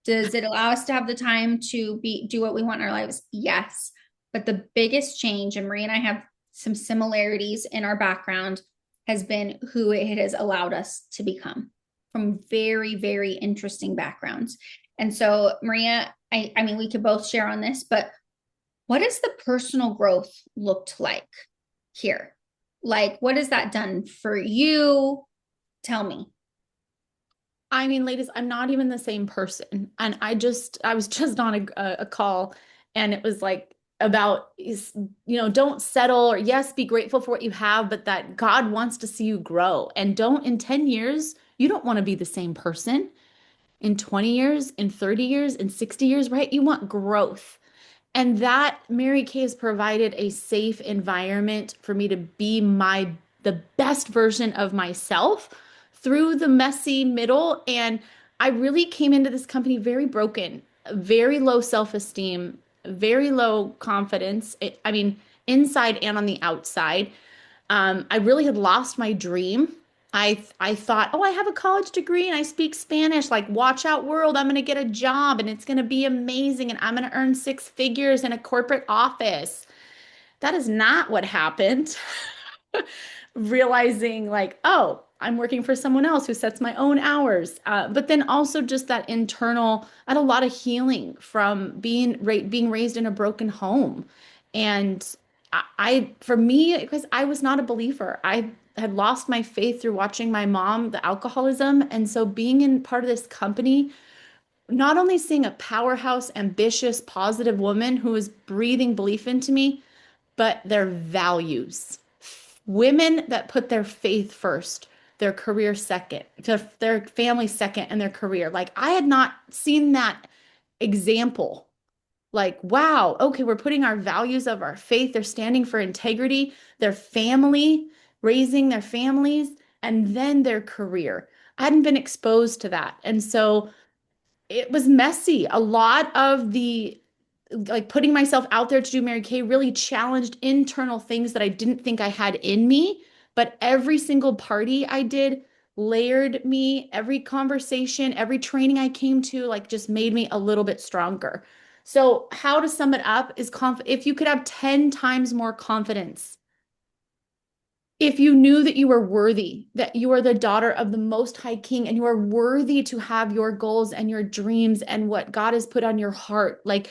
Does it allow us to have the time to do what we want in our lives? Yes. But the biggest change, and Marie and I have some similarities in our background, has been who it has allowed us to become from very, very interesting backgrounds. And so, Maria, I mean, we could both share on this, but what has the personal growth looked like here? Like, what has that done for you? Tell me. I mean, ladies, I'm not even the same person. And I was just on a call and it was like about, don't settle, or yes, be grateful for what you have, but that God wants to see you grow. And in 10 years, you don't want to be the same person. In 20 years, in 30 years, in 60 years, right? You want growth. And that Mary Kay has provided a safe environment for me to be the best version of myself through the messy middle. And I really came into this company very broken, very low self-esteem, very low confidence. I mean, inside and on the outside. I really had lost my dream. I thought, oh, I have a college degree and I speak Spanish. Like, watch out, world. I'm going to get a job and it's going to be amazing and I'm going to earn six figures in a corporate office. That is not what happened. Realizing like, oh, I'm working for someone else who sets my own hours. But then also just that internal, I had a lot of healing from being raised in a broken home. And for me, because I was not a believer, I had lost my faith through watching my mom, the alcoholism. And so being in part of this company, not only seeing a powerhouse, ambitious, positive woman who was breathing belief into me, but their values. Women that put their faith first, their career second, their family second, and their career. Like, I had not seen that example. Like, wow, okay, we're putting our values of our faith, they're standing for integrity, their family, raising their families, and then their career. I hadn't been exposed to that. And so it was messy. A lot of the like putting myself out there to do Mary Kay really challenged internal things that I didn't think I had in me. But every single party I did layered me, every conversation, every training I came to, like just made me a little bit stronger. So, how to sum it up is if you could have 10 times more confidence, if you knew that you were worthy, that you are the daughter of the Most High King, and you are worthy to have your goals and your dreams and what God has put on your heart, like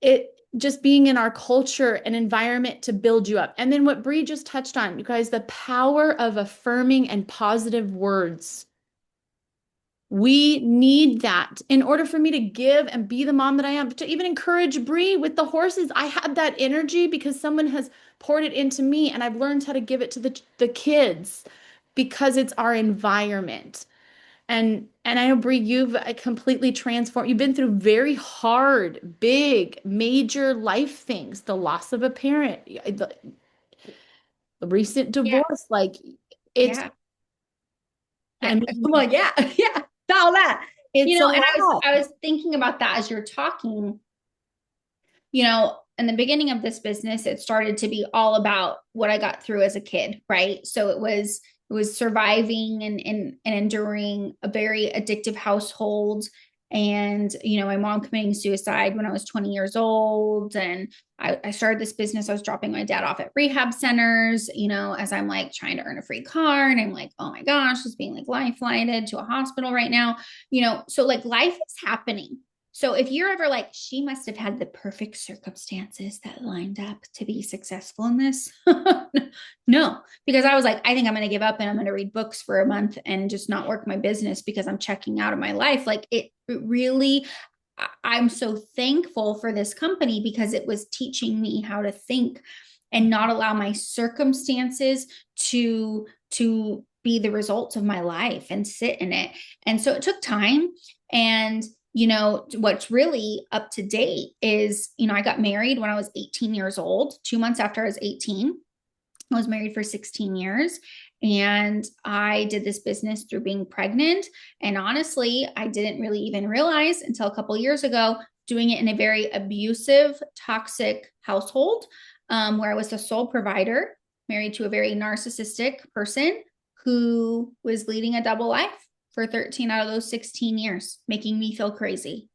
it just being in our culture and environment to build you up. And then what Bree just touched on, you guys, the power of affirming and positive words. We need that in order for me to give and be the mom that I am, to even encourage Bree with the horses. I had that energy because someone has poured it into me and I've learned how to give it to the kids because it's our environment. And I know Bree, you've completely transformed. You've been through very hard, big, major life things, the loss of a parent, the recent Yeah. divorce, like it's Yeah. I mean, I'm like, yeah, yeah, all that. it's a And lot. I was thinking about that as you're talking, in the beginning of this business, it started to be all about what I got through as a kid, right? So it was surviving and enduring a very addictive household. And, my mom committing suicide when I was 20 years old. And I started this business. I was dropping my dad off at rehab centers, as I'm like trying to earn a free car. And I'm like, oh my gosh, it's being like life flighted to a hospital right now, so like life is happening. So if you're ever like, she must have had the perfect circumstances that lined up to be successful in this. No, because I was like, I think I'm going to give up and I'm going to read books for a month and just not work my business because I'm checking out of my life. Like it really, I'm so thankful for this company because it was teaching me how to think and not allow my circumstances to be the results of my life and sit in it. And so it took time. And what's really up to date is, I got married when I was 18 years old, 2 months after I was 18. I was married for 16 years and I did this business through being pregnant. And honestly, I didn't really even realize until a couple of years ago, doing it in a very abusive, toxic household, where I was the sole provider, married to a very narcissistic person who was leading a double life for 13 out of those 16 years, making me feel crazy.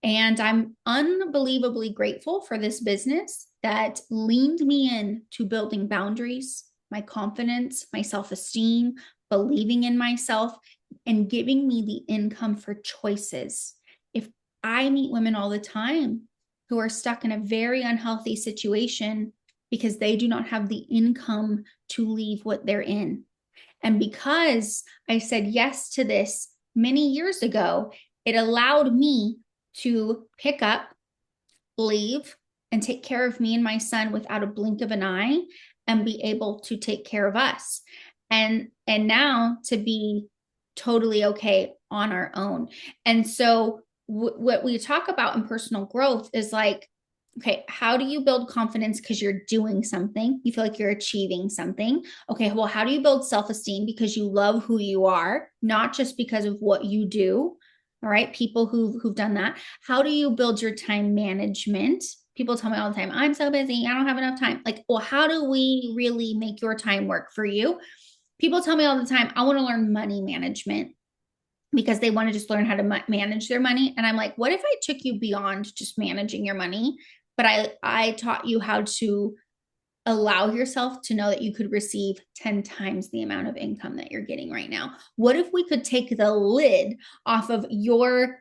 And I'm unbelievably grateful for this business that leaned me in to building boundaries, my confidence, my self-esteem, believing in myself, and giving me the income for choices. If I meet women all the time who are stuck in a very unhealthy situation because they do not have the income to leave what they're in. And because I said yes to this many years ago, it allowed me to pick up, leave, and take care of me and my son without a blink of an eye and be able to take care of us. And now to be totally okay on our own. And so what we talk about in personal growth is like, okay, how do you build confidence because you're doing something? You feel like you're achieving something. Okay, well, how do you build self-esteem because you love who you are, not just because of what you do? All right, people who've done that. How do you build your time management? People tell me all the time, I'm so busy, I don't have enough time. Like, well, how do we really make your time work for you? People tell me all the time, I want to learn money management because they want to just learn how to manage their money. And I'm like, what if I took you beyond just managing your money, but I taught you how to allow yourself to know that you could receive 10 times the amount of income that you're getting right now? What if we could take the lid off of your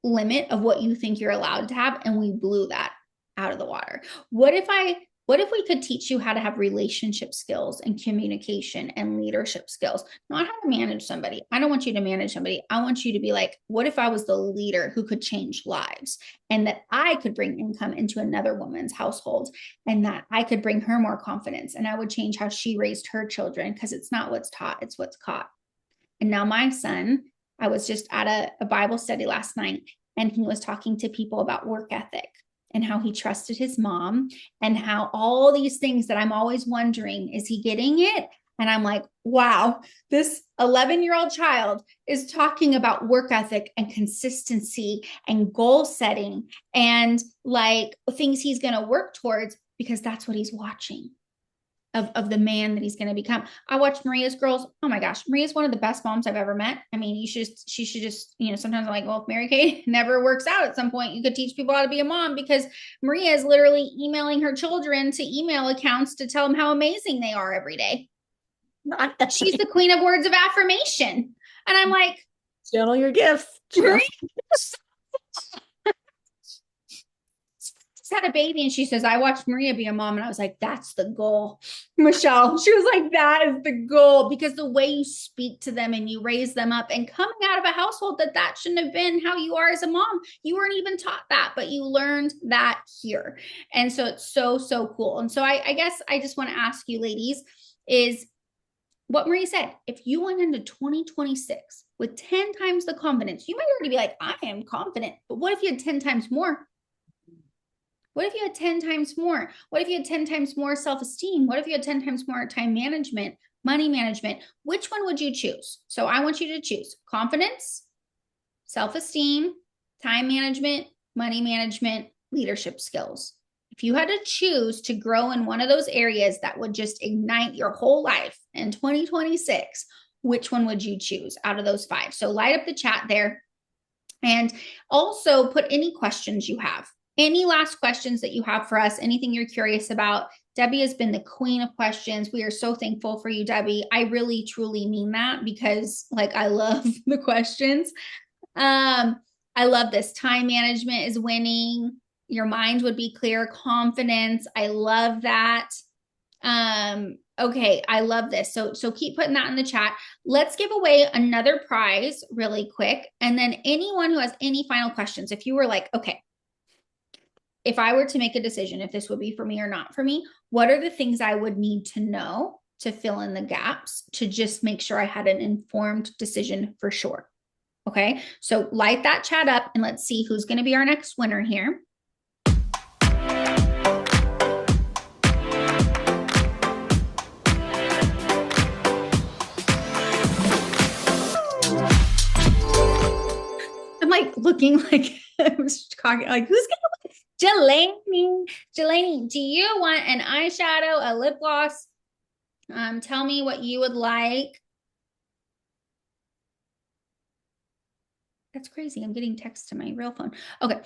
limit of what you think you're allowed to have and we blew that out of the water? What if we could teach you how to have relationship skills and communication and leadership skills, not how to manage somebody? I don't want you to manage somebody. I want you to be like, what if I was the leader who could change lives, and that I could bring income into another woman's household, and that I could bring her more confidence, and I would change how she raised her children, because it's not what's taught, it's what's caught. And now my son, I was just at a Bible study last night, and he was talking to people about work ethic and how he trusted his mom and how all these things that I'm always wondering, is he getting it? And I'm like, wow, this 11-year-old child is talking about work ethic and consistency and goal setting and like things he's going to work towards, because that's what he's watching of the man that he's going to become. I watched Maria's girls. Oh my gosh, Maria's one of the best moms I've ever met. I mean, she should just, sometimes I'm like, well, if Mary Kay never works out at some point, you could teach people how to be a mom, because Maria is literally emailing her children to email accounts to tell them how amazing they are every day. She's the queen of words of affirmation. And I'm like, channel your gifts. had a baby, and she says, I watched Maria be a mom, and I was like, that's the goal, Michelle. She was like, that is the goal, because the way you speak to them and you raise them up, and coming out of a household that shouldn't have been how you are as a mom, you weren't even taught that, but you learned that here. And so it's so cool. And so I guess I just want to ask you ladies, is what Maria said, if you went into 2026 with 10 times the confidence, you might already be like, I am confident, but what if you had 10 times more? What if you had 10 times more? What if you had 10 times more self-esteem? What if you had 10 times more time management, money management? Which one would you choose? So I want you to choose confidence, self-esteem, time management, money management, leadership skills. If you had to choose to grow in one of those areas that would just ignite your whole life in 2026, which one would you choose out of those 5? So light up the chat there, and also put any questions you have. Any last questions that you have for us, anything you're curious about. Debbie has been the queen of questions. We are so thankful for you, Debbie. I really, truly mean that, because like, I love the questions. I love this. Time management is winning. Your mind would be clear. Confidence. I love that. Okay. I love this. So keep putting that in the chat. Let's give away another prize really quick. And then anyone who has any final questions, if you were like, okay, if I were to make a decision, if this would be for me or not for me, what are the things I would need to know to fill in the gaps to just make sure I had an informed decision for sure? Okay, so light that chat up, and let's see who's going to be our next winner here. I'm like looking like I was talking, like, who's going to Jelani, do you want an eyeshadow, a lip gloss? Tell me what you would like. That's crazy. I'm getting text to my real phone. Okay.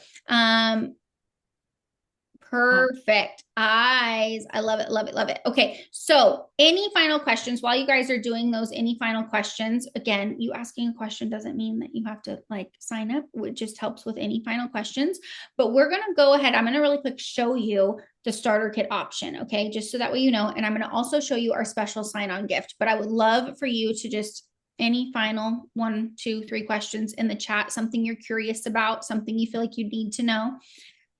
Perfect. Eyes. I love it. Love it. Love it. Okay. So any final questions while you guys are doing those? Any final questions? Again, you asking a question doesn't mean that you have to like sign up. It just helps with any final questions. But we're going to go ahead. I'm going to really quick show you the starter kit option. Okay. Just so that way you know. And I'm going to also show you our special sign-on gift. But I would love for you to just any final 1, 2, 3 questions in the chat, something you're curious about, something you feel like you need to know.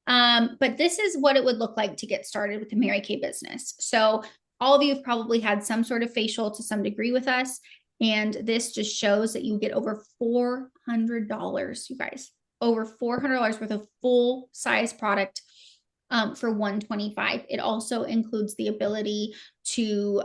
But this is what it would look like to get started with the Mary Kay business. So all of you have probably had some sort of facial to some degree with us. And this just shows that you get over $400, you guys, over $400 worth of full size product for $125. It also includes the ability to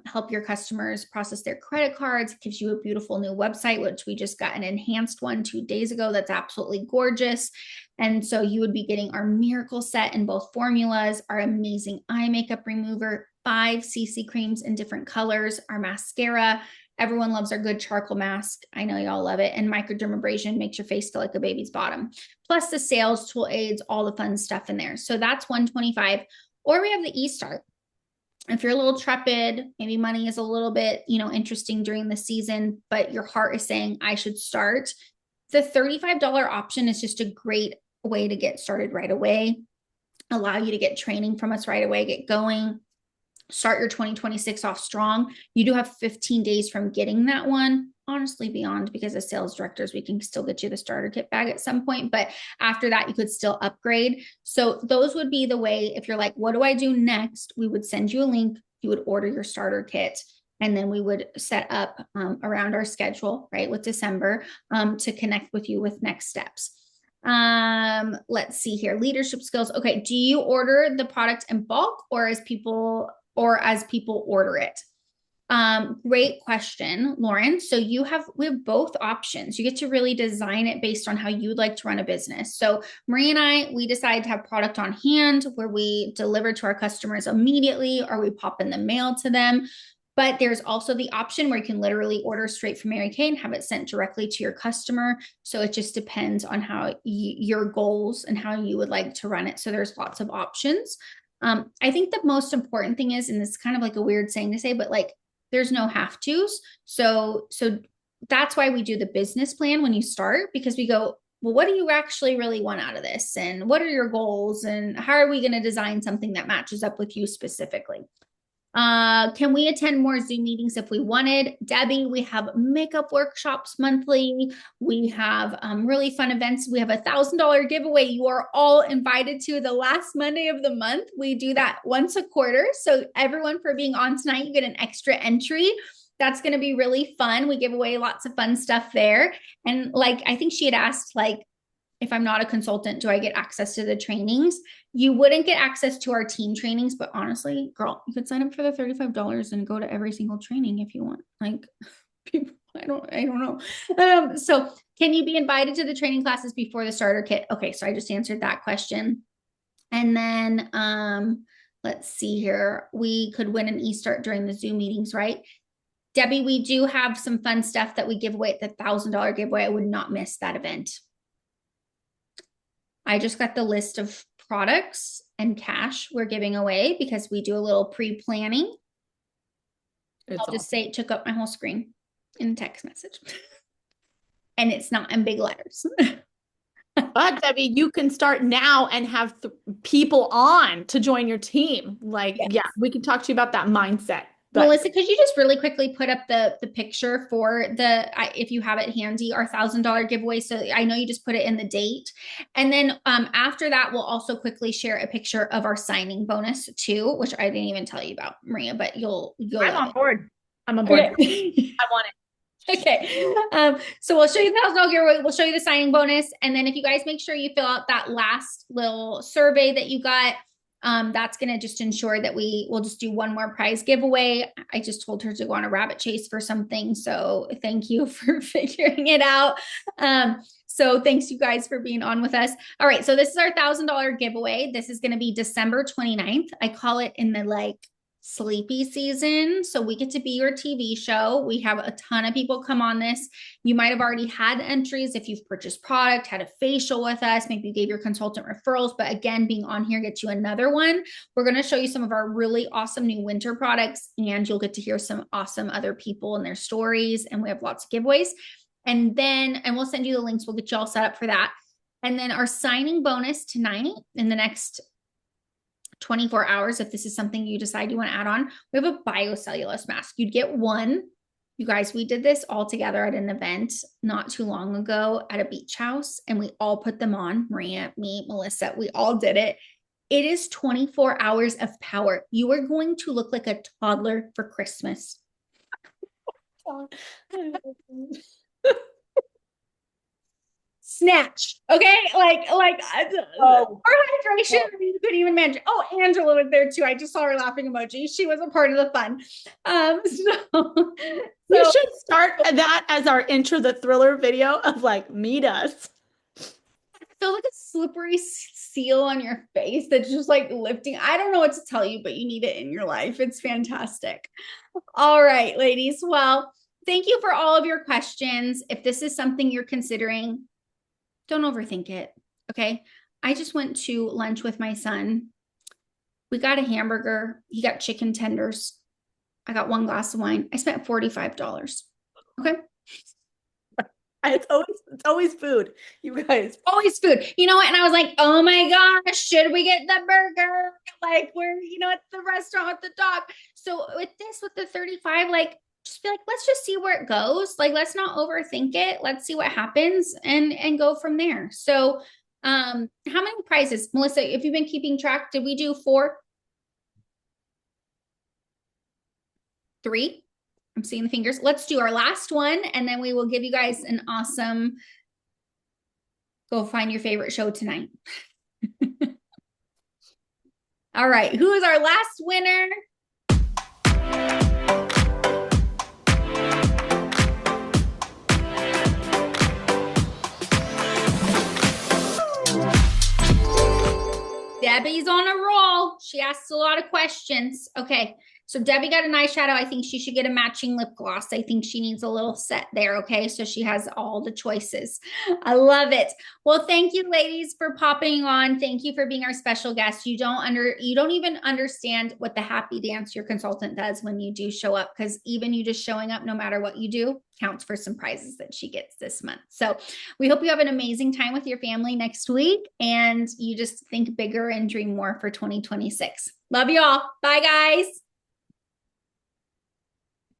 help your customers process their credit cards. It gives you a beautiful new website, which we just got an enhanced one 2 days ago. That's absolutely gorgeous. And so you would be getting our miracle set in both formulas, our amazing eye makeup remover, 5 CC creams in different colors, our mascara. Everyone loves our good charcoal mask. I know y'all love it. And microdermabrasion makes your face feel like a baby's bottom. Plus the sales tool aids, all the fun stuff in there. So that's $125. Or we have the eStart. If you're a little trepid, maybe money is a little bit, interesting during the season, but your heart is saying I should start. The $35 option is just a great way to get started right away, allow you to get training from us right away, get going, start your 2026 off strong. You do have 15 days from getting that one. Honestly, beyond, because as sales directors, we can still get you the starter kit bag at some point, but after that, you could still upgrade. So those would be the way. If you're like, what do I do next? We would send you a link. You would order your starter kit, and then we would set up around our schedule, right, with December to connect with you with next steps. Let's see here. Leadership skills. Okay. Do you order the product in bulk or as people order it? Great question, Lauren. So we have both options. You get to really design it based on how you'd like to run a business. So Marie and I, we decided to have product on hand where we deliver to our customers immediately, or we pop in the mail to them. But there's also the option where you can literally order straight from Mary Kay and have it sent directly to your customer. So it just depends on how your goals and how you would like to run it. So there's lots of options. I think the most important thing is, and it's kind of like a weird saying to say, but like, there's no have tos. So that's why we do the business plan when you start, because we go, well, what do you actually really want out of this? And what are your goals? And how are we going to design something that matches up with you specifically? Can we attend more Zoom meetings if we wanted? Debbie, we have makeup workshops monthly. We have really fun events. We have a $1,000 giveaway. You are all invited to the last Monday of the month. We do that once a quarter. So everyone, for being on tonight, you get an extra entry. That's going to be really fun. We give away lots of fun stuff there. And like, I think she had asked, like, if I'm not a consultant, do I get access to the trainings? You wouldn't get access to our team trainings, but honestly, girl, you could sign up for the $35 and go to every single training if you want. Like, people, I don't know. So can you be invited to the training classes before the starter kit? Okay, so I just answered that question. And then let's see here. We could win an eStart during the Zoom meetings, right? Debbie, we do have some fun stuff that we give away at the $1,000 giveaway. I would not miss that event. I just got the list of products and cash we're giving away because we do a little pre-planning. I'll just say it took up my whole screen in text message. And it's not in big letters. But Debbie, you can start now and have people on to join your team. Like, yes. Yeah, we can talk to you about that mindset. But Melissa, could you just really quickly put up the picture for if you have it handy, our $1,000 giveaway? So I know you just put it in the date. And then after that, we'll also quickly share a picture of our signing bonus too, which I didn't even tell you about, Maria, but you'll I'm on board. I'm on board. Okay. I want it. Okay. So we'll show you the $1,000 giveaway. We'll show you the signing bonus. And then if you guys make sure you fill out that last little survey that you got, that's going to just ensure that we'll just do one more prize giveaway. I just told her to go on a rabbit chase for something. So thank you for figuring it out. So thanks you guys for being on with us. All right. So this is our $1,000 giveaway. This is going to be December 29th. I call it in the sleepy season. So we get to be your TV show. We have a ton of people come on this. You might have already had entries if you've purchased product, had a facial with us, maybe you gave your consultant referrals, but again, being on here gets you another one. We're going to show you some of our really awesome new winter products, and you'll get to hear some awesome other people and their stories. And we have lots of giveaways. And we'll send you the links. We'll get you all set up for that. And then our signing bonus tonight in the next 24 hours, if this is something you decide you want to add on, we have a biocellulose mask. You'd get one. You guys, we did this all together at an event not too long ago at a beach house, and we all put them on. Maria, me, Melissa, we all did it. It is 24 hours of power. You are going to look like a toddler for Christmas. snatch. Okay. Oh. Or hydration. You couldn't even manage. Oh, Angela was there too. I just saw her laughing emoji. She was a part of the fun. We should start that as our intro, the thriller video of like, meet us. Feel like a slippery seal on your face that's just like lifting. I don't know what to tell you, but you need it in your life. It's fantastic. All right, ladies. Well, thank you for all of your questions. If this is something you're considering, don't overthink it. Okay. I just went to lunch with my son. We got a hamburger. He got chicken tenders. I got 1 glass of wine. I spent $45. Okay. It's always food, you guys. Always food. You know what? And I was like, oh my gosh, should we get the burger? Like we're, at the restaurant with the dog. So with the 35, like, just be like, let's just see where it goes. Like, let's not overthink it. Let's see what happens and go from there. So, how many prizes, Melissa, if you've been keeping track, did we do 4? 3? I'm seeing the fingers. Let's do our last one, and then we will give you guys an awesome go find your favorite show tonight. All right. Who is our last winner? Debbie's on a roll. She asks a lot of questions. Okay. So Debbie got an eyeshadow. I think she should get a matching lip gloss. I think she needs a little set there. Okay. So she has all the choices. I love it. Well, thank you ladies for popping on. Thank you for being our special guest. You don't even understand what the happy dance your consultant does when you do show up, because even you just showing up, no matter what you do, counts for some prizes that she gets this month. So we hope you have an amazing time with your family next week, and you just think bigger and dream more for 2026. Love you all. Bye guys.